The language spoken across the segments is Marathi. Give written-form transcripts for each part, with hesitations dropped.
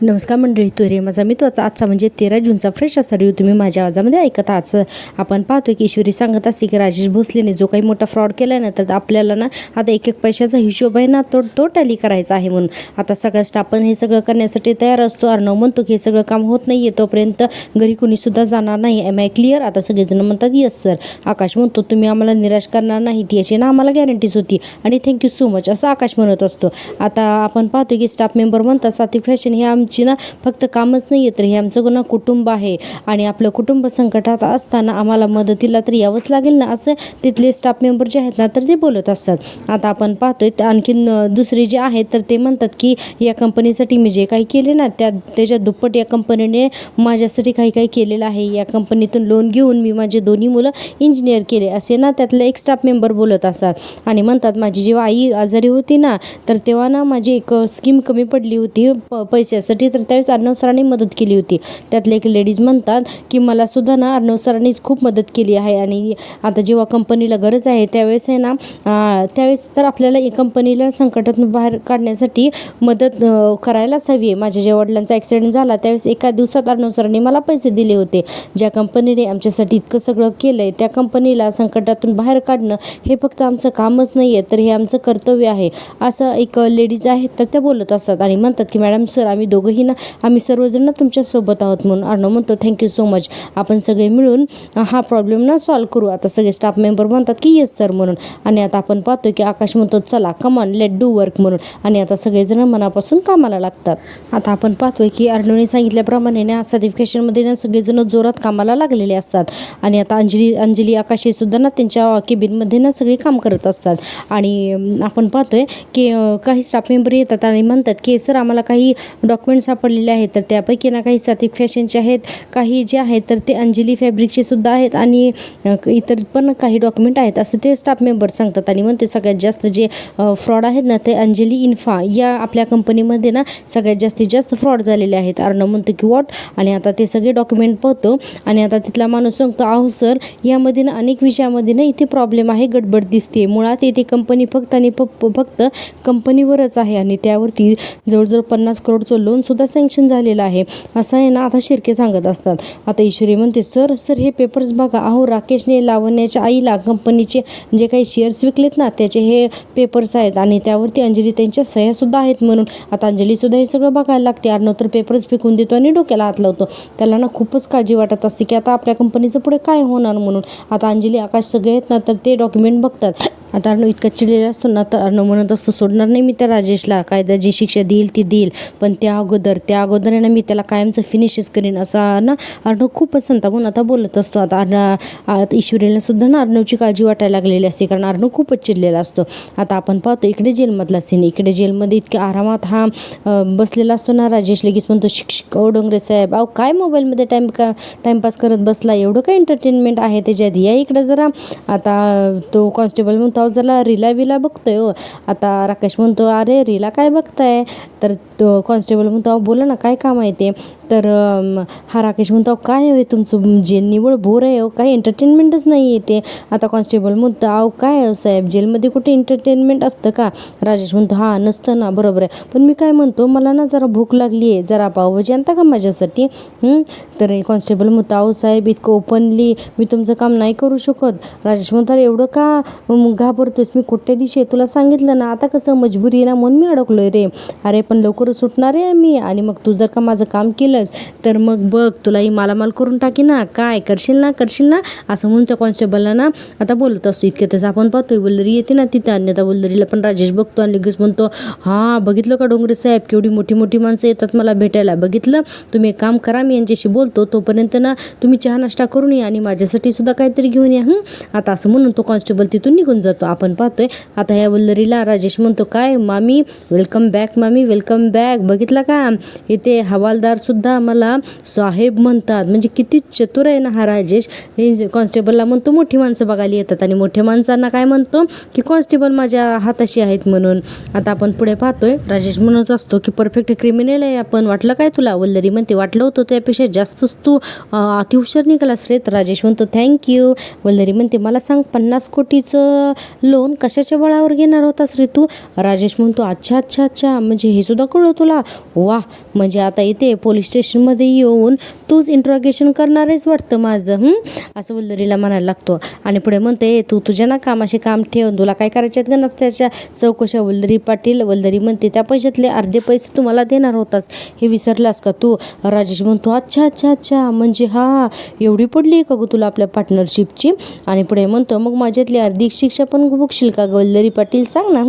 नमस्कार मंडळी, तो रे माझा मित्राचा आजचा म्हणजे 13 जूनचा फ्रेश असा रिव्ह्यू तुम्ही माझ्या आवाजामध्ये ऐकत आहात. आपण पाहतोय की ईश्वरी सांगत असते की राजेश भोसलेने जो काही मोठा फ्रॉड केला ना, तर आपल्याला ना आता एक एक पैशाचा हिशोब आहे ना तो टॅली करायचा आहे. म्हणून आता सगळा स्टाफ पण हे सगळं करण्यासाठी तयार असतो. अर्णव म्हणतो की हे सगळं काम होत नाही आहे तोपर्यंत घरी कुणीसुद्धा जाणार नाही. Am I clear? आता सगळेजण म्हणतात येस सर. आकाश म्हणतो तुम्ही आम्हाला निराश करणार नाहीत याची ना आम्हाला गॅरंटीज होती आणि थँक्यू सो मच असं आकाश म्हणत असतो. आता आपण पाहतोय की स्टाफ मेंबर म्हणतात सात्विक फॅशन हे आमची ना फक्त कामच नाही आहे, तर हे आमचं ना कुटुंब आहे आणि आपलं कुटुंब संकटात असताना आम्हाला मदतीला तर यावंच लागेल ना, असं तिथले स्टाफ मेंबर जे आहेत ना तर ते बोलत असतात. आता आपण पाहतोय आणखीन दुसरे जे आहेत तर ते म्हणतात की या कंपनीसाठी मी जे काही केले ना त्याच्या दुप्पट या कंपनीने माझ्यासाठी काही काही केलेलं आहे. या कंपनीतून लोन घेऊन मी माझे दोन्ही मुलं इंजिनियर केले असे ना त्यातले एक स्टाफ मेंबर बोलत असतात आणि म्हणतात माझी जेव्हा आई आजारी होती ना तर तेव्हा ना माझी एक स्कीम कमी पडली होती पैशासाठी, तर त्यावेळेस अर्णव सरांनी मदत केली होती. त्यातले एक लेडीज म्हणतात की मला सुद्धा ना अर्णव सरांनीच खूप मदत केली आहे आणि आता जेव्हा कंपनीला गरज आहे त्यावेळेस आहे ना त्यावेळेस तर आपल्याला या कंपनीला संकटातून बाहेर काढण्यासाठी मदत करायलाच हवी आहे. माझ्या जेव्हा वडिलांचा ॲक्सिडेंट झाला त्यावेळेस एका दिवसात अर्णव सरांनी मला पैसे दिले होते. ज्या कंपनीने आमच्यासाठी इतकं सगळं केलं आहे त्या कंपनीला संकटातून बाहेर काढणं हे फक्त आमचं कामच नाही आहे, तर हे आमचं कर्तव्य आहे असं एक लेडीज आहेत तर त्या बोलत असतात आणि म्हणतात की मॅडम सर आम्ही दोघंही ना आम्ही सर्वजण ना तुमच्यासोबत आहोत. म्हणून अर्णव म्हणतो थँक्यू सो मच, आपण सगळे मिळून हा प्रॉब्लेम ना सॉल्व्ह करू. आता सगळे स्टाफ मेंबर म्हणतात की येस सर म्हणून. आणि आता आपण पाहतो की आकाश म्हणतो चला कमॉन लेट डू वर्क म्हणून. आणि आता सगळेजण मनापासून कामाला लागतात. आता आपण पाहतोय की अर्णवने सांगितल्याप्रमाणे ना सर्टिफिकेशनमध्ये ना सगळेजण जोरात कामाला लागलेले असतात आणि आता अंजली आकाश हे सुद्धा ना त्यांच्या केबिनमध्ये ना सगळे काम करत असतात. आणि आपण पाहतोय की काही स्टाफ मेंबर येतात आणि म्हणतात की सर आम्हाला काही डॉक्युमेंट सापडलेले आहेत, तर त्यापैकी ना काही सात्विक फॅशनचे आहेत, काही जे आहेत तर ते अंजली फॅब्रिकचे सुद्धा आहेत आणि इतर पण काही डॉक्युमेंट आहेत असं ते स्टाफ मेंबर सांगतात. आणि म्हणते सगळ्यात जास्त जे फ्रॉड आहेत ना ते अंजली इन्फा या आपल्या कंपनीमध्ये ना सगळ्यात जास्तीत जास्त फ्रॉड झालेले आहेत. अर्णव म्हणतो की वॉट? आणि आता ते सगळे डॉक्युमेंट पाहतो आणि आता तिथला माणूस सांगतो अहो सर यामध्ये ना अनेक विषयामध्ये ना इथे प्रॉब्लेम आहे, गडबड दिसते. मुळात इथे कंपनी फक्त आणि फक्त कंपनीवरच आहे आणि त्यावरती जवळजवळ 50 करोडचं लोनसुद्धा सँक्शन झालेलं आहे असं आहे ना आता शिर्के सांगत असतात. आता ईश्वरी म्हणते सर हे पेपर्स बघा, अहो राकेशने लावण्याच्या आईला कंपनीचे जे काही शेअर्स विकलेत ना त्याचे हे पेपर्स आहेत आणि त्यावरती अंजली त्यांच्या सह्यासुद्धा आहेत. म्हणून आता अंजलीसुद्धा हे सगळं बघायला लागते. अर्णव तर पेपर्स फेकून देतो आणि डोक्याला हात लावतो. त्याला ना खूपच काळजी वाटत असते की आता आपल्या कंपनीचं पुढे काय होणार म्हणून. आता अंजली आकाश सगळे आहेत ना तर ते डॉक्युमेंट बघतात. आता अर्णव इतका चिडलेला असतो ना तर अर्णव म्हणत असतो सोडणार नाही मी त्या राजेशला, कायदा जी शिक्षा देईल ती देईल, पण त्या अगोदर आहे ना मी त्याला कायमचं फिनिशच करीन असा ना अर्णव खूपच संतापून आता बोलत असतो. आता ईश्वरीला सुद्धा ना अर्णवची काळजी वाटायला लागलेली असते कारण अर्णव खूपच चिडलेला असतो. आता आपण पाहतो इकडे जेलमधला सीन. इकडे जेलमध्ये इतक्या आरामात हा बसलेला असतो ना. राजेश लगेच म्हणतो शिक्षक ओ डोंगरे साहेब, अहो काय मोबाईलमध्ये टाईमपास करत बसला, एवढं काय एंटरटेनमेंट आहे त्याच्यात, या इकडे जरा. आता तो कॉन्स्टेबल म्हणतो जरा रीला बघतोय हो. आता राकेश म्हणतो अरे रीला काय बघताय, तर तो कॉन्स्टेबल म्हणतो बोला ना काय काम आहे ते. तर हा राकेश म्हणतो काय आहे तुमचं जेल निवळ बोर आहे हो, काही एंटरटेनमेंटच नाही आहे ते. आता कॉन्स्टेबल म्हणतो अहो काय साहेब जेलमध्ये कुठे एंटरटेनमेंट असतं का. राजेश म्हणतो हां नसतं ना, बरोबर आहे, पण मी काय म्हणतो मला ना जरा भूक लागली आहे, जरा पावभाजी आणता का माझ्यासाठी. तर कॉन्स्टेबल म्हणतो अहो साहेब इतकं ओपनली मी तुमचं काम नाही करू शकत. राजेश म्हणतो अरे एवढं का घाबरतोस, मी कुठल्या दिवशी तुला सांगितलं ना, आता कसं मजबुरी आहे ना म्हणून मी अडकलोय रे. अरे पण लवकरच सुटणार आहे मी आणि मग तू जर का माझं काम केलंस तर मग बघ तुलाही मालामाल करून टाकी ना, काय करशील ना असं म्हणून त्या कॉन्स्टेबलला ना आता बोलत असतो. इतक्यातच आपण पाहतोय वल्लरी येते ना तिथं आणि त्या वल्लरीला पण राजेश बघतो आणि लगेच म्हणतो हां बघितलं का डोंगरे साहेब केवढी मोठी माणसं येतात मला भेटायला, बघितलं. तुम्ही एक काम करा मी यांच्याशी बोलतो तोपर्यंत ना तुम्ही चहा नाश्ता करून या आणि माझ्यासाठी सुद्धा काहीतरी घेऊन या. आता असं म्हणून तो कॉन्स्टेबल तिथून निघून जातो. आपण पाहतोय आता ह्या वल्लरीला राजेश म्हणतो काय मामी वेलकम बॅक, मामी वेलकम बॅक, बघितलं का इथे हवालदार सुद्धा सुद्धा मला साहेब म्हणतात. म्हणजे किती चतुर आहे ना हा राजेश. हे कॉन्स्टेबलला म्हणतो मोठी माणसं बघायला येतात आणि मोठ्या माणसांना काय म्हणतो की कॉन्स्टेबल माझ्या हाताशी आहेत म्हणून. आता आपण पुढे पाहतोय राजेश म्हणत असतो की परफेक्ट क्रिमिनल आहे आपण. वाटलं काय तुला? वल्लरी म्हणते वाटलं होतं, त्यापेक्षा जास्तच तू अति हुशार निघालास रे. तर राजेश म्हणतो थँक्यू. वल्लरी म्हणते मला सांग 50 कोटीचं लोन कशाच्या बळावर घेणार होतास रे तू? राजेश म्हणतो अच्छा अच्छा अच्छा, म्हणजे हे सुद्धा कळलं तुला? वा, म्हणजे आता इथे पोलीस स्टेशनमध्ये येऊन तूच इंट्रॉगेशन करणारेच वाटतं माझं, असं वल्लरीला म्हणायला लागतो. आणि पुढे म्हणते तू तुझ्या ना कामाशी काम ठेव, तुला काय करायचे आहेत का नसत्याच्या चौकशा. वल्लरी पाटील. वल्लरी म्हणते त्या पैशातले अर्धे पैसे तुम्हाला देणार होतास, हे विसरलास का तू? राजेश म्हणतो अच्छा अच्छा अच्छा, म्हणजे हा एवढी पडली का गं तुला आपल्या पार्टनरशिपची? आणि पुढे म्हणतो मग माझ्यातली अर्धी शिक्षा पण बघशील का वल्लरी पाटील, सांग ना.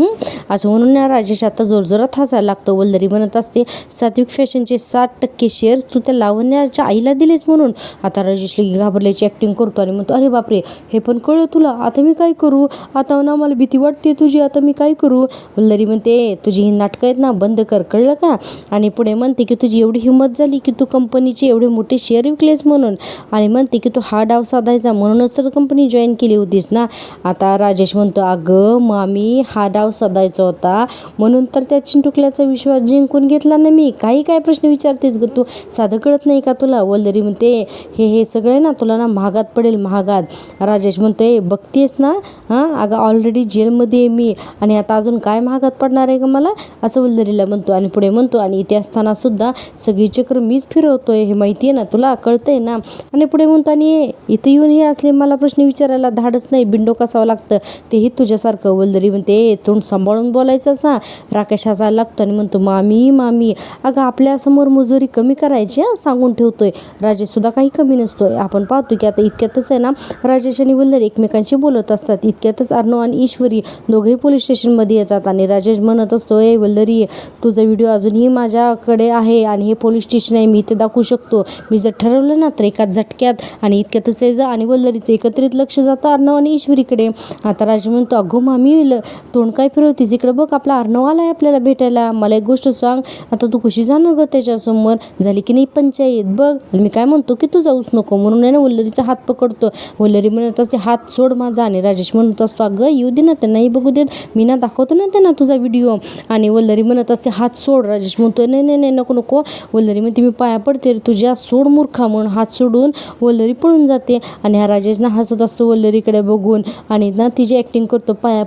असं म्हणून ना राजेश आता जोरजोरात हसायला लागतो. वल्लरी म्हणत असते सात्विक फॅशनचे 60% शेअर्स तू त्या लावण्याच्या आईला दिलेस म्हणून. आता राजेश लगी घाबरल्याची ॲक्टिंग करतो आणि म्हणतो अरे बापरे, हे पण कळलं तुला? आता मी काय करू? आता ना मला भीती वाटते तुझी, आता मी काय करू? वल्लरी म्हणते तुझी ही नाटकं आहेत ना बंद कर, कळलं का? आणि पुढे म्हणते की तुझी एवढी हिंमत झाली की तू कंपनीचे एवढे मोठे शेअर विकलेस म्हणून. आणि म्हणते की तू हा डाव साधायचा म्हणूनच तर कंपनी जॉईन केली होतीस ना. आता राजेश म्हणतो अगं मामी, हा डाव साधायचा होता म्हणून तर त्या चिंटुकल्याचा विश्वास जिंकून घेतला ना मी. काही काय प्रश्न विचारतेस ग तू? साधं कळत नाही का तुला? वल्लरी म्हणते हे सगळं ना तुला ना महागात पडेल, महागात. राजेश म्हणतोय बघतेस ना, अगं ऑलरेडी जेलमध्ये आहे मी आणि आता अजून काय महागात पडणार आहे का मला, असं वल्लरीला म्हणतो. आणि पुढे म्हणतो आणि इथे असताना सुद्धा सगळी चक्र मीच फिरवतोय, हे माहिती आहे ना तुला, कळतंय ना. आणि पुढे म्हणतो आणि इथं येऊन हे असले मला प्रश्न विचारायला धाडच नाही, बिंडो कसावं लागतं तेही तुझ्यासारखं. वल्लरी म्हणते तोंड सांभाळून बोलायचं असा. राकेश हसायला लागतो आणि म्हणतो मामी मामी, अगं आपल्यासमोर मुजोरी कमी करायची, सांगून ठेवतोय. राजेश सुद्धा काही कमी नसतोय. आपण पाहतो की आता इतक्यातच आहे ना राजेश आणि वल्लरी एकमेकांशी बोलत असतात. इतक्यातच अर्णव आणि ईश्वरी दोघेही पोलीस स्टेशनमध्ये येतात आणि राजेश म्हणत असतो ए वल्लरी, तुझा व्हिडिओ अजूनही माझ्याकडे आहे आणि हे पोलीस स्टेशन आहे, मी इथे दाखवू शकतो. मी जर ठरवलं ना तर एका झटक्यात. आणि इतक्यातच त्याचं आणि वल्लरीचं एकत्रित लक्ष जातं अर्णव आणि ईश्वरीकडे. आता राजेश म्हणतो अगो मामी, तोंड काय फिरवतीस, इकडे बघ आपला अर्णव आलाय आपल्याला भेटायला. मला एक गोष्ट सांग, आता तू कशी जाणार ग त्याच्यासमोर? झाली की नाही पंचायत बघ. मी काय म्हणतो की तू जाऊच नको म्हणून आहे ना वल्लरीचा हात पकडतो. वल्लरी म्हणत असते हात सोड माझा. आणि राजेश म्हणत असतो अगं येऊ दे ना, त्यांनाही बघू देत, मी ना दाखवतो ना त्यांना तुझा व्हिडिओ. आणि वल्लरी म्हणत असते हात सोड. राजेश म्हणतो नाही नाही नाही नको नको. वल्लरी म्हणते मी पाया पडते तुझ्या, सोड मूर्खा, म्हणून हात सोडून वल्लरी पळून जाते. आणि हा राजेश ना हसत असतो वल्लरीकडे बघून आणि ना तिची ॲक्टिंग करतो पाया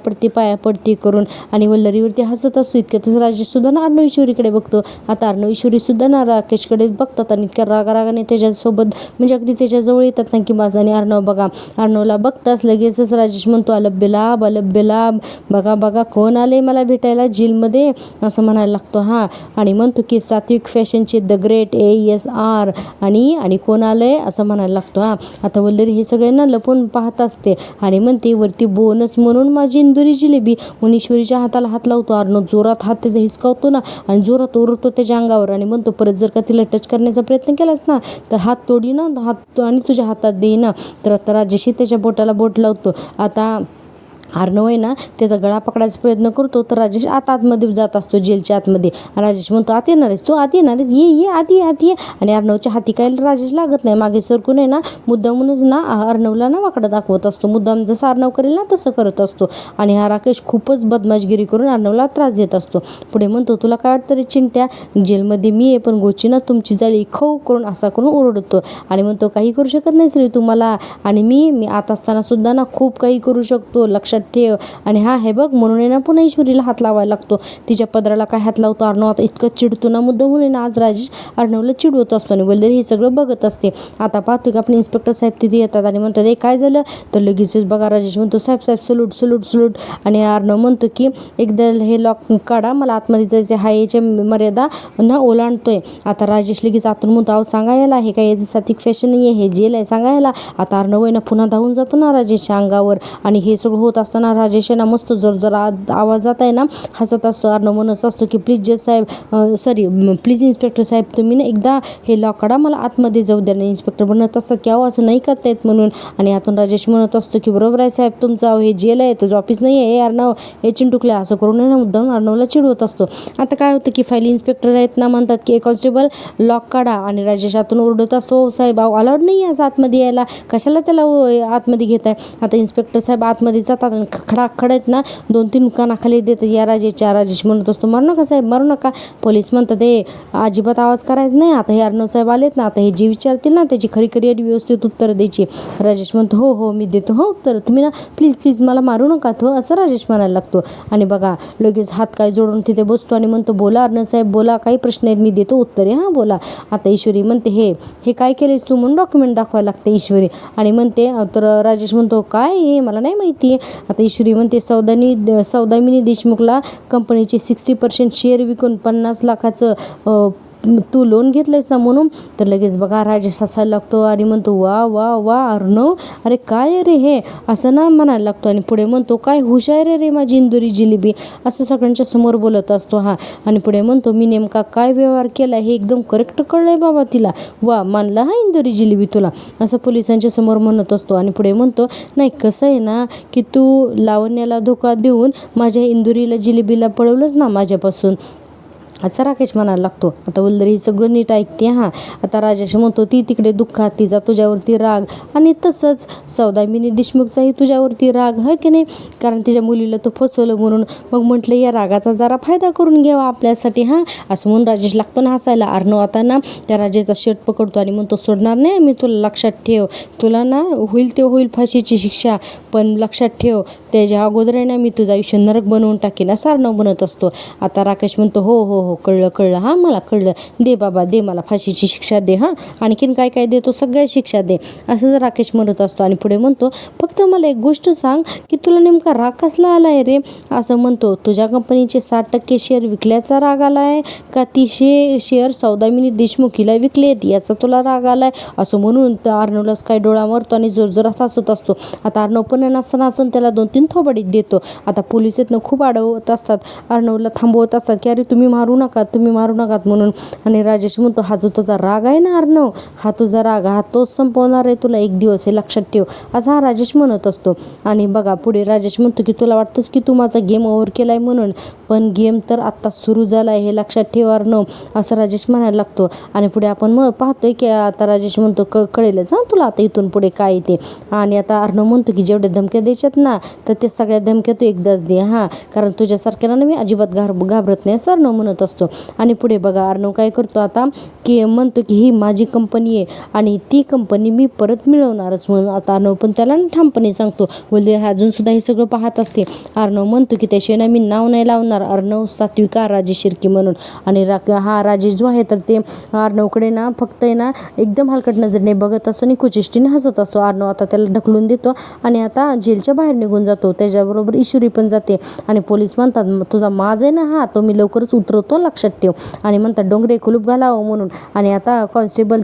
पडते करून. आणि वल्लरीवरती हसत असतो. इतक्यातच राजेश सुद्धा ना अर्णव ईश्वरीकडे बघतो. आता अर्णव ईश्वरी सुद्धा ना राकेशकडे बघतात आणि इतक्या रागाने त्याच्यासोबत म्हणजे अगदी त्याच्याजवळ येतात ना की माझा. आणि अर्णव बघा, अर्णवला बघताच लगेचच राजेश म्हणतो अलब्बेलाब अलब्बेलाब, बघा बघा कोण आले मला भेटायला जेलमध्ये, असं म्हणायला लागतो. आणि म्हणतो की सात्विक फॅशनचे द ग्रेट ASR आणि कोण आलंय असं म्हणायला लागतो. आता वल्लरी हे सगळे ना लपून पाहत असते आणि म्हणते वरती बोनस म्हणून माझी इंदुरी जिलेबी. म्हणून ईश्वरीच्या हाताला हात लावतो. अर्णव जोरात हात त्याचा हिसकावतो ना आणि जोरात ओरडतो त्याच्या अंगावर आणि म्हणतो परत जर का तिला टच करण्याचा प्रयत्न केलास ना तर हात तोडी ना, हात आणि तुझ्या हातात देई ना. तर आता राजेश त्याच्या बोटाला बोट लावतो. आता अर्णव आहे ना त्याचा गळा पकडायचा प्रयत्न करतो तर राजेश आतमध्ये जात असतो जेलच्या आतमध्ये. राजेश म्हणतो आत येणार आहेस तू, आत येणार आहेस, ये आत ये. आणि अर्णवच्या हाती काय राजेश लागत नाही, मागे सरकून आहे ना मुद्दामूनच ना अर्णवला ना वाकडं दाखवत असतो. मुद्दाम जसं अर्णव करेल ना तसं करत असतो. आणि हा राकेश खूपच बदमाशगिरी करून अर्णवला त्रास देत असतो. पुढे म्हणतो तुला काय वाटतं रे चिंट्या, जेलमध्ये मी आहे पण गोची ना तुमची झाली खऊ करून असा करून ओरडतो. आणि म्हणतो काही करू शकत नाहीस रे तुम्हाला, आणि मी आत असताना सुद्धा ना खूप काही करू शकतो, लक्षात ठेव. आणि हे बघ म्हणून ना पुन्हा ईश्वरीला हात लावायला लागतो. तिच्या पदराला काय हात लावतो अर्णव. आता इतकं चिडतो ना मुद्दा म्हणून ना आज राजेश अर्णवला चिडवत असतो. आणि वल्लरी हे सगळं बघत असते. आता पाहतो की आपण इन्स्पेक्टर साहेब तिथे येतात आणि म्हणतात हे काय झालं, तर लगेचच बघा राजेश म्हणतो साहेब सलूट. आणि अर्णव म्हणतो की एकदा हे लॉक काढा, मला आतमध्ये जायचं आहे, याच्या मर्यादा ना ओलांडतोय. आता राजेश लगेच आतून म्हणतो अहो सांगा याला, हे काय याचं सात्विक फॅशन नाही आहे, हे जेल आहे, सांगा याला. आता अर्णव आहे ना पुन्हा धावून जातो ना राजेशच्या अंगावर आणि हे सगळं होत असताना राजेश आहे ना मस्त जोर आवाजात आहे ना हसत असतो. अर्णव म्हणत असतो की प्लीज जज साहेब, प्लीज इन्स्पेक्टर साहेब, तुम्ही ना एकदा हे लॉक काढा, मला आतमध्ये जाऊ द्या. इन्स्पेक्टर म्हणत असतात की अहो असं नाही करता येत म्हणून. आणि आतून राजेश म्हणत असतो की बरोबर आहे साहेब तुमचं, हे जेल आहे, तुझं ऑफिस नाही आहे, हे अर्णव हे चिंटुकल्या, असं करून ना मुद्दाम अर्णवला चिडवत असतो. आता काय होतं की फाईल इन्स्पेक्टर आहेत ना म्हणतात की कॉन्स्टेबल लॉक काढा. आणि राजेश आतून ओरडत असतो साहेब अलाउड नाही आहे असं आतमध्ये यायला, कशाला त्याला आतमध्ये घेत आहे. आता इन्स्पेक्टर साहेब आतमध्ये जातात आणि खडाखड आहेत ना 2-3 कानाखाली देतात या राजेशच्या. राजेश म्हणत असतो मारू नका साहेब मारू नका. पोलीस म्हणतात हे अजिबात आवाज करायचा नाही. आता हे अर्णव साहेब आलेत ना, आता हे जे विचारतील ना त्याची खरी आणि व्यवस्थित उत्तर द्यायची. राजेश म्हणतो हो मी देतो हो उत्तर, तुम्ही ना प्लीज मला मारू नका हो, असं राजेश म्हणायला लागतो. आणि बघा लगेच हात काय जोडून तिथे बसतो आणि म्हणतो बोला अर्णव साहेब बोला, काही प्रश्न आहेत मी देतो उत्तर आहे, हां बोला. आता ईश्वरी म्हणते हे काय केलेस तू म्हणून डॉक्युमेंट दाखवायला लागते ईश्वरी. आणि म्हणते तर राजेश म्हणतो काय हे मला नाही माहिती. आता ईश्वरी म्हणते सौदामिनी देशमुखला कंपनीचे 60% शेअर विकून 50 लाखाचं तू लोन घेतलंयस ना म्हणून. तर लगेच बघा राजेश हसायला लागतो आणि म्हणतो वा अर्णव, अरे काय रे हे, असं ना म्हणायला लागतो. आणि पुढे म्हणतो काय हुशार रे माझी इंदुरी जिलेबी, असं सगळ्यांच्या समोर बोलत असतो हा. आणि पुढे म्हणतो मी नेमका काय व्यवहार केला हे एकदम करेक्ट कळलंय बाबा तिला, वा मानला हा इंदुरी जिलेबी तुला, असं पोलिसांच्या समोर म्हणत असतो. आणि पुढे म्हणतो नाही कसं आहे ना की तू लावण्याला धोका देऊन माझ्या इंदुरीला जिलेबीला पळवलंच ना माझ्यापासून, असं राकेश म्हणायला लागतो. आता वल्लरी ही सगळं नीट ऐकते हां. आता राजेश म्हणतो ती तिकडे दुःखात, तिचा तुझ्यावरती राग, आणि तसंच सौदामिनी देशमुखचाही तुझ्यावरती राग आहे की नाही, कारण तिच्या मुलीला तो फसवलं म्हणून. मग म्हटलं या रागाचा जरा फायदा करून घ्यावा आपल्यासाठी हां, असं म्हणून राजेश लागतो ना हसायला. अर्णव आता ना त्या राजेचा शर्ट पकडतो आणि म्हणतो सोडणार नाही मी तुला, लक्षात ठेव, तुला ना होईल ते होईल फाशीची शिक्षा, पण लक्षात ठेव त्याच्या अगोदर आहे ना मी तुझं आयुष्य नरक बनवून टाकेन, असं अर्णव म्हणत असतो. आता राकेश म्हणतो हो कळलं हां मला कळलं, दे बाबा दे, मला फाशीची शिक्षा दे हां, आणखीन काय देतो सगळ्या शिक्षा दे, असं जर राकेश म्हणत असतो. आणि पुढे म्हणतो फक्त मला एक गोष्ट सांग की तुला नेमका राग कसला आला आहे रे, असं म्हणतो तुझ्या कंपनीचे 60% शेअर विकल्याचा राग आला आहे का ती शेअर सौदामिनी देशमुख हिला विकलेत याचा तुला राग आला आहे, असं म्हणून अर्णवलाच काय डोळा मारतो आणि जोरजोरात हसत असतो. आता अर्णव पण नाचन त्याला 2-3 थोबाडीत देतो. आता पोलीस आहेत ना खूप अडवत असतात, अर्णवला थांबवत असतात की अरे तुम्ही मारू नकात म्हणून. आणि राजेश म्हणतो हा जो तुझा राग आहे ना अर्णव, हा तुझा राग हा तोच संपवणार आहे तुला एक दिवस, हे लक्षात ठेव, असा हा राजेश म्हणत असतो. आणि बघा पुढे राजेश म्हणतो की तुला वाटतंच की तू माझा गेम ओव्हर केलाय म्हणून, पण गेम तर आत्ता सुरू झाला आहे हे लक्षात ठेव अर्णव, असं राजेश म्हणायला लागतो. आणि पुढे आपण मग पाहतोय की आता राजेश म्हणतो कळेलच हां तुला आता इथून पुढे काय ते. आणि आता अर्णव म्हणतो की जेवढे धमक्या द्यायच्यात ना तर ते सगळ्या धमक्या तू एकदाच दे हां, कारण तुझ्यासारख्याला ना मी अजिबात घाबरत नाही, असं अर्णव म्हणत असतो. आणि पुढे बघा अर्णव काय करतो आता की म्हणतो की ही माझी कंपनी आहे आणि ती कंपनी मी परत मिळवणारच म्हणून. आता अर्णव पण त्याला ठामपणे सांगतो. वल्लीर अजून सुद्धा हे सगळं पाहत असते. अर्णव म्हणतो की त्याशिवाय ना मी नाव नाही लावणार अर्णव सात्विका राजेश शिर्के म्हणून. आणि हा राजेश जो आहे तर ते अर्णवकडे ना फक्त आहे ना एकदम हलकट नजरेने बघत असतो आणि कुचेष्टीने हसत असतो. अर्णव आता त्याला ढकलून देतो आणि आता जेलच्या बाहेर निघून जातो. त्याच्याबरोबर ईश्वरी पण जाते. आणि पोलीस म्हणतात तुझा माज आहे ना हा तो मी लवकरच उतरवतो लक्षात ठेव, आणि म्हणतात डोंगरे कुलूप घालावं म्हणून. आणि आता कॉन्स्टेबल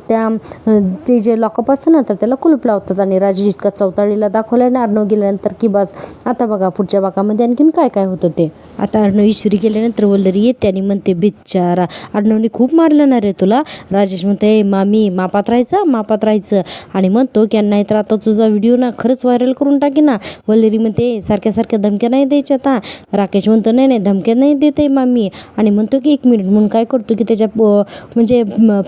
ते जे लॉकअप असतं ना तर त्याला कुलूप लावतात. आणि राजेश इतका चौताळीला दाखवला ना अर्णव गेल्यानंतर की बस. आता बघा पुढच्या भागामध्ये आणखीन काय होतं ते. आता अर्णव ईश्वरी गेल्यानंतर वल्लरी येते आणि म्हणते बिचारा अर्णवने खूप मारलं ना रे तुला. राजेश म्हणते मामी मापात राहायचं, आणि म्हणतो की नाही तर आता तुझा व्हिडिओ ना खरंच व्हायरल करून टाके ना. वल्लरी म्हणते सारख्या धमक्या नाही द्यायच्या आता. राकेश म्हणतो नाही धमक्या नाही देते मामी. आणि म्हणतो की 1 मिनिट म्हणून काय करतो की त्याच्या म्हणजे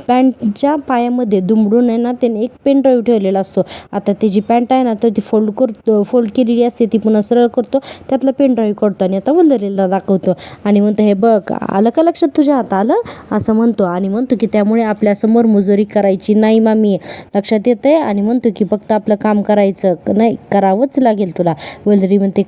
पॅन्टच्या पायामध्ये दुमडून आहे ना त्याने एक पेन ड्राईव्ह ठेवलेला असतो. आता त्याची पॅन्ट आहे ना तर ती फोल्ड केलेली असते, ती पुन्हा सरळ करतो, त्यातला पेन ड्राईव्ह काढतो आणि आता वल्लरीला दाखवतो. आणि म्हणतो हे बघ आलं का लक्षात तुझ्या आता आलं, असं म्हणतो. आणि म्हणतो की त्यामुळे आपल्यासमोर मुजोरी करायची नाही मामी, लक्षात येतंय. आणि म्हणतो की फक्त आपलं काम करायचं नाही, करावंच लागेल तुला. वल्लरी म्हणते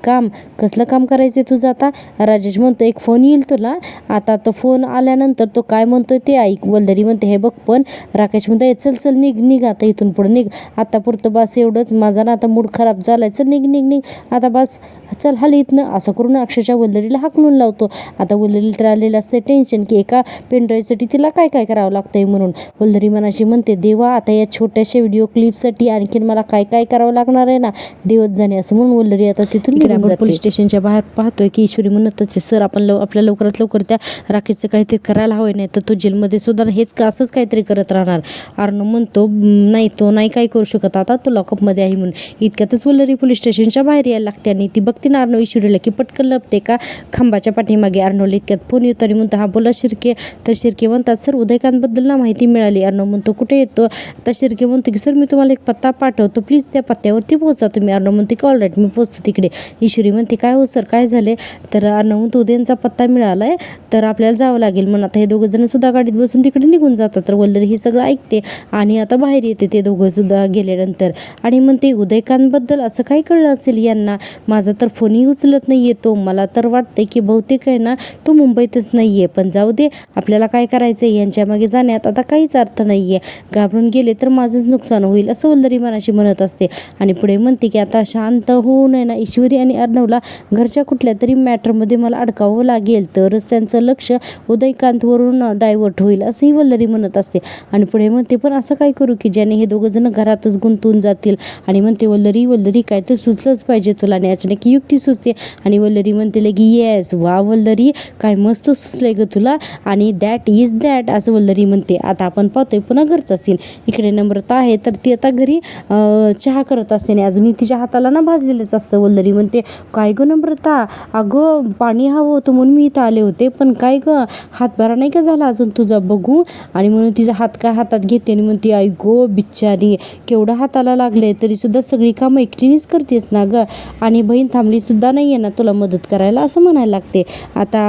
कसलं काम करायचं तुझं आता. राजेश म्हणतो एक फोन येईल तुला, आता तो फोन आल्यानंतर तो काय म्हणतोय ते ऐक. वल्लरी म्हणते हे बघ, पण राकेश म्हणतो चल चल निघ आता इथून पुढे निघ, आता पुरतं बस एवढंच, माझा ना आता मूड खराब झालाय, चल निघ आता बस, चल हाल इथनं. असं करून अक्षरशः वल्लरीला हाकलून लावतो. आता वल्लरीला तर आलेलं असते टेन्शन की एका पेनड्राईव्हसाठी तिला काय करावं लागतंय म्हणून. वल्लरी मनाशी म्हणते देवा, आता या छोट्याशा व्हिडिओ क्लिपसाठी आणखीन मला काय करावं लागणार आहे ना, देवच जाणे. असं म्हणून वल्लरी आता तिथून निघून जाते. पोलीस स्टेशनच्या बाहेर पाहतोय की ईश्वरी म्हणतच सर आपण आपल्या लवकरात लवकर त्या राकेशचं काहीतरी करायला हवं, नाही तर तो जेलमध्ये सुद्धा हेच असंच काहीतरी करत राहणार. अर्णव म्हणतो नाही, तो नाही काही करू शकत, आता तो लॉकअपमध्ये आहे म्हणून. इतक्यातच वल्लरी पोलीस स्टेशनच्या बाहेर यायला लागते आणि ती बघते ना अर्णव ईश्वरीला की पटकन लपते का खांबाच्या पाठीमागे. अर्णवला इतक्यात फोन येतो आणि म्हणतो हा बोला शिर्के. तर शिर्के म्हणतात सर उदयकांतबद्दल ना माहिती मिळाली. अर्णव म्हणतो कुठे येतो. तर शिर्के म्हणतो की सर मी तुम्हाला एक पत्ता पाठवतो, प्लीज त्या पत्त्यावरती पोहोचा तुम्ही. अर्णव म्हणते की ऑलराईट मी पोहोचतो तिकडे. ईश्वरी म्हणते काय हो सर काय झाले. तर अर्णव म्हणतो उदयनचा पत्ता मिळाला आहे तर आपल्याला जावं लागेल म्हणून. आता हे दोघं जण सुद्धा गाडीत बसून तिकडे निघून जातात. तर वल्लरी हे सगळं ऐकते आणि आता बाहेर येते ते दोघं सुद्धा गेल्यानंतर आणि म्हणते उदयकांतबद्दल असं काय कळलं असेल यांना, माझा तर फोनही उचलत नाही येतो, मला तर वाटते की बहुतेक आहे ना तो मुंबईतच नाही आहे. पण जाऊ दे, आपल्याला काय करायचं आहे, यांच्या मागे जाण्यात आता काहीच अर्थ नाही आहे, घाबरून गेले तर माझंच नुकसान होईल असं वल्लरी मनाशी म्हणत असते. आणि पुढे म्हणते की आता शांत होऊन आहे ना ईश्वरी आणि अर्णवला घरच्या कुठल्या तरी मॅटरमध्ये मला अडकावं लागेल, तरच त्यांचं लक्ष उदयकांतवरून डायव्हर्ट होईल असंही वल्लरी म्हणत असते. आणि पुढे म्हणते पण असं काय करू की ज्याने हे दोघं जण घरातच गुंतून जातील. आणि म्हणते वल्लरी काय तर सुचलंच पाहिजे तुला. आणि अचानक युक्ती सुचते आणि वल्लरी म्हणते की येस वा वल्लरी काय मस्त सुचलंय ग तुला, आणि दॅट इज दॅट असं वल्लरी म्हणते. आता आपण पाहतोय पुन्हा घरचा सीन. इकडे नम्रता आहे तर ती आता घरी चहा करत असते आणि अजूनही तिच्या हाताला ना भाजलेलंच असतं. वल्लरी म्हणते काय ग नम्रता, अगं पाणी हवं होतं म्हणून मी इथं आले होते, पण काय ग हातभारा नाही का झाला अजून तुझा बघू. आणि म्हणून तिचा हात काय हातात घेते आणि म्हणते आई गो बिचारी, केवढं हाताला लागले तरी सुद्धा सगळी कामं एकटीनेच करतेस ना ग, आणि बहीण थांबली सुद्धा नाही आहे ना तुला मदत करायला असं म्हणायला लागते. आता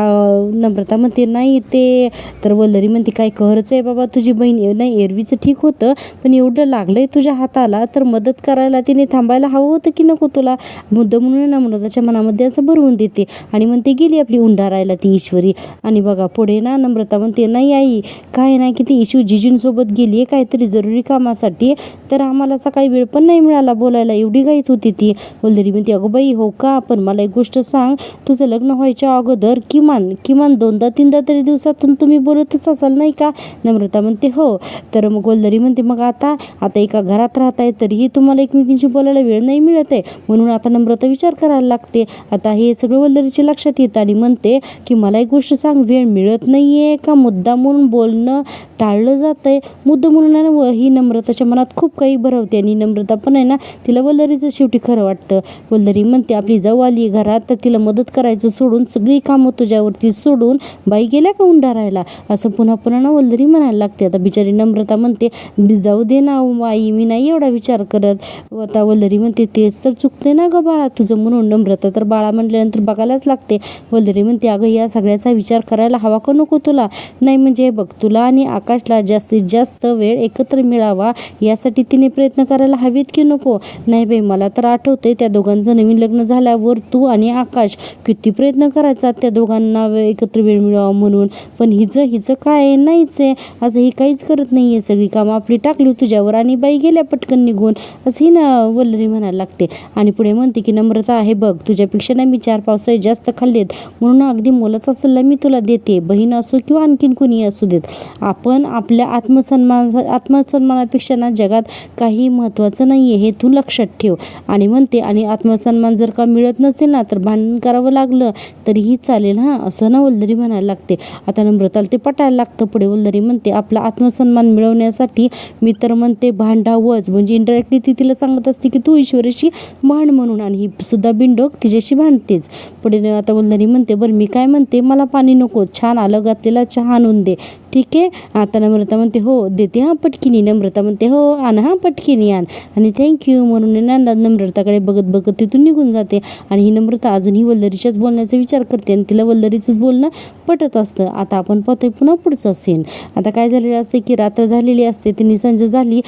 नम्रता म्हणते नाही ते, तर वल्लरी म्हणते काय कहरच आहे बाबा तुझी बहीण, नाही एरवीचं ठीक होतं पण एवढं लागलंय तुझ्या हाताला तर मदत करायला तिने थांबायला हवं होतं की नको तुला. मुद्दा म्हणून ना नम्रताच्या मनामध्ये असं भरवून देते आणि म्हणते गेली आपली उंडारायला ती ईश्वरी. आणि बघा पुढे ना नम्रता म्हणते नाही आई काय नाही की ती इशू जिजूंसोबत गेली आहे काहीतरी जरुरी कामासाठी, तर आम्हाला सकाळी वेळ पण नाही मिळाला बोलायला, एवढी घाईत होती ती. वल्लरी म्हणते अगं बाई हो का, पण मला एक गोष्ट सांग, तुझं लग्न व्हायच्या अगोदर किमान 2-3 तरी दिवसातून तुम्ही बोलतच असाल नाही का. नम्रता म्हणते हो. तर मग वल्लरी म्हणते मग आता एका घरात राहताय तरीही तुम्हाला एकमेकींशी बोलायला वेळ नाही मिळत आहे, म्हणून आता नम्रता विचार करायला लागते. आता हे सगळं वल्लरीच्या लक्षात येतं आणि म्हणते की मला एक गोष्ट सांग, वेळ मिळत नाही आहे का मुद्दा म्हणून बोलणं टाळलं जात आहे. मुद्दा म्हणून आहे ना ही नम्रताच्या मनात खूप काही भरवते आणि नम्रता पण आहे ना तिला वल्लरीचं शेवटी खरं वाटतं. वल्लरी म्हणते आपली जाऊ आली घरात तर तिला मदत करायचं सोडून सगळी कामं तुझ्यावरती सोडून बाई गेल्या का उंडारायला असं पुन्हा ना वल्लरी म्हणायला लागते. आता बिचारी नम्रता म्हणते जाऊ दे ना आई, मी नाही एवढा विचार करत. आता वल्लरी म्हणते तेच तर चुकते ना ग बाळा तुझं, म्हणून नम्रता तर बाळा म्हटल्यानंतर बघायलाच लागते. वल्लरी म्हणते अगं या सगळ्याचा विचार करायला हवा का नको तुला, नाही म्हणजे बघ तुला आणि आकाशला जास्तीत जास्त वेळ एकत्र मिळावा यासाठी तिने प्रयत्न करायला हवेत की नको. नाही बाई मला तर आठवते त्या दोघांचं नवीन लग्न झाल्यावर तू आणि आकाश किती प्रयत्न करायचा त्या दोघांना एकत्र वेळ मिळावा म्हणून, पण हिचं काय नाहीच आहे, असं ही काहीच करत नाही आहे, सगळी कामं आपली टाकली तुझ्यावर आणि बाई गेल्या पटकन निघून असं ही ना वल्लरी म्हणायला लागते. आणि पुढे म्हणते की नम्रता आहे बघ तुझ्यापेक्षा ना मी 4 पावसाळे जास्त खाल्लेत म्हणून अगदी मोलाचा सल्ला मी तुला देते, बहीण असो किंवा आणखीन कुणी असू देत, आपण आपल्या आत्मसन्मानापेक्षा ना जगात काही महत्त्वाचं नाही आहे हे तू लक्षात ठेव. आणि म्हणते आणि आत्मसन्मान जर का मिळत नसेल ना तर भांडण करावं लागलं तरीही चालेल हां असं ना वल्लरी म्हणायला लागते. आता नम्रताला ते पटायला लागतं. पुढे वल्लरी म्हणते आपला आत्मसन्मान मिळवण्यासाठी मी तर म्हणते भांडावंच, म्हणजे इनडायरेक्टली ती तिला सांगत असते की तू ईश्वरीशी भांड म्हणून, आणि ही सुद्धा बिनडोक तिच्याशी भांडतेच. पुढे आता वल्लरी म्हणते बरं मी काय म्हणते, मला पाणी नको, छान आलं घातलेला चहा आणून दे. ठीक आहे. आता नम्रता म्हणते हो देते हां पटकिनी. नम्रता म्हणते हो आण हां पटकिनी आण आणि थँक्यू म्हणून ना नम्रताकडे बघत बघत तिथून निघून जाते. आणि ही नम्रता अजूनही वल्लरीच्याच बोलण्याचा विचार करते आणि तिला वल्लरीचंच बोलणं पटत असतं. आता आपण पाहतोय पुन्हा पुढचं सीन. आता काय झालेलं असते की रात्र झालेली असते, त्यांनी संज झाली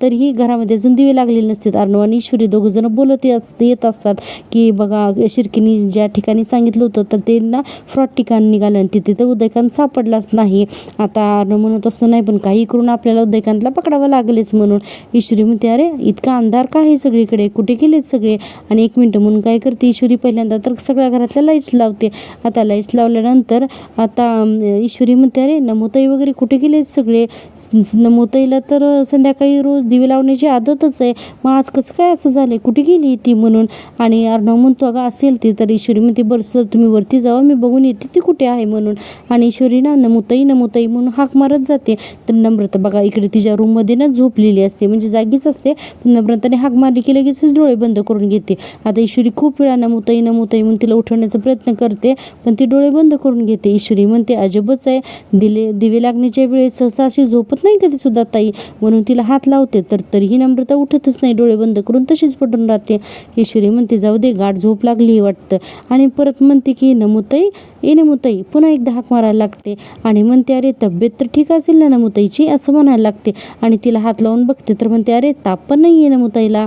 तरीही घरामध्ये अजून दिवे लागलेले नसतात. अर्णव आणि ईश्वरी दोघंजण बोलत येत असतात की बघा शिर्केनी ज्या ठिकाणी सांगितलं होतं तर ते ना फ्रॉड ठिकाण निघालं आणि तिथे तर उदयकांत सापडलाच नाही. आता अर्णव म्हणत असतो नाही पण काही करून आपल्याला उदयकांतला पकडावं लागेलच म्हणून. ईश्वरी म्हणते अरे इतका अंधार का आहे सगळीकडे, कुठे गेलेत सगळे. आणि 1 मिनटं म्हणून काय करते ईश्वरी पहिल्यांदा तर सगळ्या घरातल्या लाईट्स लावते. आता लाईट्स लावल्यानंतर आता ईश्वरी म्हणते अरे नमोताई वगैरे कुठे गेलेत सगळे. नमोताईला तर संध्याकाळी रोज दिवे लावण्याची आदतच आहे, मग आज कसं काय असं झालं, कुठे गेली ती म्हणून. आणि अर्णव म्हणतो अगं असेल ती. तर ईश्वरी म्हणते बरं सर तुम्ही वरती जावा मी बघून येते ती कुठे आहे म्हणून. आणि ईश्वरी ना नमोताई म्हणून हाक मारत जाते. तर नम्रता बघा इकडे तिच्या रूममध्ये ना झोपलेली असते, म्हणजे जागीच असते. नम्रताने हाक मारली की लगेचच डोळे बंद करून घेते. आता ईश्वरी खूप वेळा नमोताई म्हणून तिला उठवण्याचा प्रयत्न करते पण ती डोळे बंद करून घेते. ईश्वरी म्हणते अजबच आहे, दिवे लागण्याच्या वेळेस सहसा अशी झोपत नाही कधी सुद्धा ताई म्हणून तिला हात लावते. तर तरीही नम्रता उठतच नाही, डोळे बंद करून तशीच पडून राहते. ईश्वरी म्हणते जाऊ दे गाढ झोप लागली वाटतं. आणि परत म्हणते की नमोताई पुन्हा एकदा हाक मारायला लागते आणि म्हणते अरे तब्येत तर ठीक असेल ना नमोताईची असं म्हणायला लागते. आणि तिला हात लावून बघते तर म्हणते अरे ताप पण नाही आहे नमोताईला.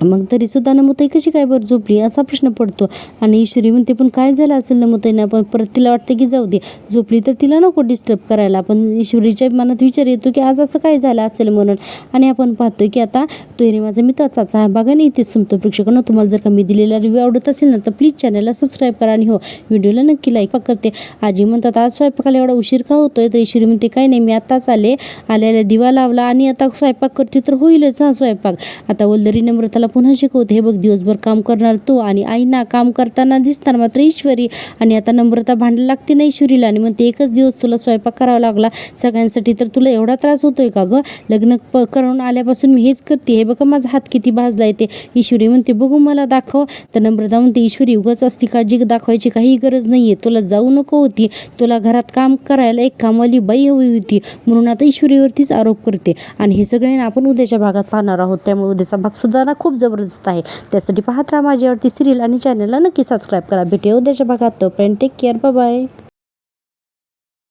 मग तरीसुद्धा नमोताई कशी काय बरं झोपली असा प्रश्न पडतो. आणि ईश्वरी म्हणते पण काय झालं असेल नमोताईंना. पण परत तिला वाटतं की जाऊ दे झोपली तर तिला नको डिस्टर्ब करायला. पण ईश्वरीच्या मनात विचार येतो की आज असं काय झालं असेल म्हणून. आणि आपण पाहतोय की आता तो रे माझा मित्राचा हा बघा नाही इथेच संपतो. प्रेक्षकांना तुम्हाला जर का मी दिलेला रिव्ह्यू आवडत असेल ना तर प्लीज चॅनलला सबस्क्राईब करा आणि हो व्हिडिओला नक्की लाईक करते. आजी म्हणतात आज स्वयंपाकाला एवढा उशीर का होतोय. तर ईश्वरी म्हणते काय नाही मी आताच आल्याला दिवा लावला आणि आता स्वयंपाक करते तर होईलच हा स्वयंपाक. आता वल्लरी नम्रताला पुन्हा शिकवते हे बघ दिवसभर काम करणार तू आणि आईना काम करताना दिसणार मात्र ईश्वरी. आणि आता नम्रता भांडायला लागते ना ईश्वरीला आणि म्हणते एकच दिवस तुला स्वयंपाक करावा लागला सगळ्यांसाठी तर तुला एवढा त्रास होतोय का गं. लग्न करून आल्यापासून मी हेच करते, हे बघा माझा हात किती भाजला येते. ईश्वरी म्हणते बघू मला दाखव. तर नम्रता म्हणते ईश्वरी उगाच असती काळजी दाखवायची काही गरज नाहीये, तुला जाऊ नको होती, तुला घरात काम करायला एक कामवाली बाई हवी होती म्हणून आता ईश्वरीवरतीच आरोप करते. आणि हे सगळे आपण उद्याच्या भागात पाहणार आहोत, त्यामुळे उद्याचा भाग सुद्धा ना खूप जबरदस्त आहे. त्यासाठी पाहत राहा माझ्यावरती सिरियल आणि चॅनलला नक्की सबस्क्राईब करा. भेटूया उद्याच्या भागात. तोपर्यंत टेक केअर, बाय बाय.